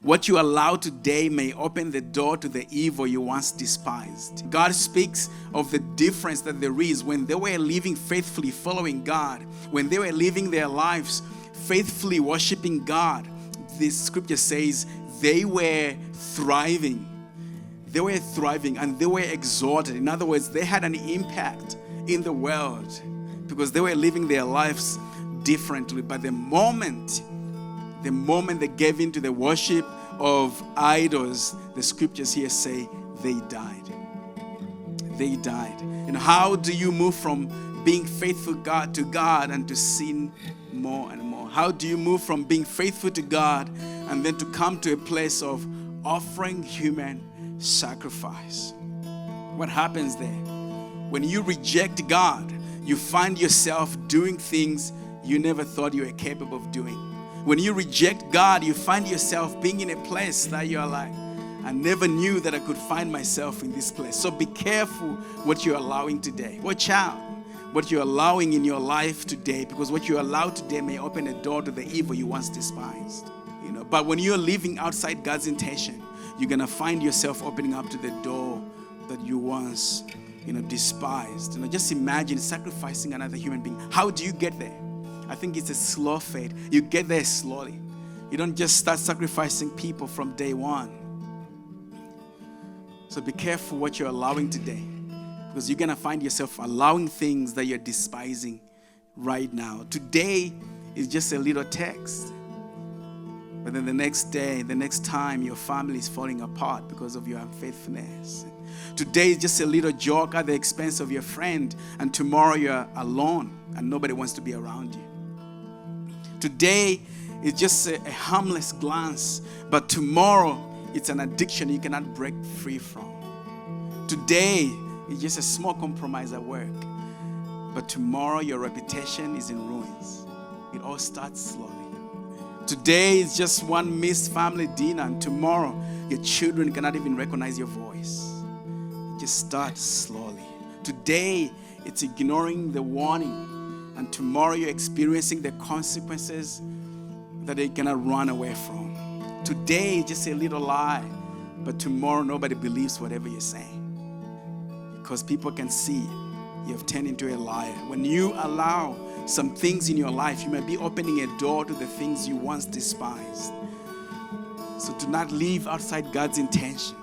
What you allow today may open the door to the evil you once despised. God speaks of the difference that there is when they were living faithfully, following God, when they were living their lives faithfully worshiping God. This scripture says they were thriving. They were thriving and they were exalted. In other words, they had an impact in the world because they were living their lives differently. But the moment they gave into the worship of idols, the scriptures here say they died. They died. And how do you move from being faithful to God and to sin more and more? How do you move from being faithful to God and then to come to a place of offering human sacrifice? What happens there? When you reject God, you find yourself doing things you never thought you were capable of doing. When you reject God, you find yourself being in a place that you're like, I never knew that I could find myself in this place. So be careful what you're allowing today. Watch out what you're allowing in your life today, because what you allow today may open a door to the evil you once despised. But when you're living outside God's intention, you're going to find yourself opening up to the door that you once despised. Just imagine sacrificing another human being. How do you get there? I think it's a slow fade. You get there slowly. You don't just start sacrificing people from day one. So be careful what you're allowing today, because you're going to find yourself allowing things that you're despising right now. Today is just a little text. But then the next day, the next time, your family is falling apart because of your unfaithfulness. Today is just a little joke at the expense of your friend, and tomorrow you're alone and nobody wants to be around you. Today is just a harmless glance, but tomorrow it's an addiction you cannot break free from. Today is just a small compromise at work, but tomorrow your reputation is in ruins. It all starts slowly. Today is just one missed family dinner, and tomorrow your children cannot even recognize your voice. It just starts slowly. Today it's ignoring the warning, and tomorrow you're experiencing the consequences that they cannot run away from. Today is just a little lie, but tomorrow nobody believes whatever you're saying, because people can see you have turned into a liar. When you allow some things in your life, you may be opening a door to the things you once despised. So do not live outside God's intention.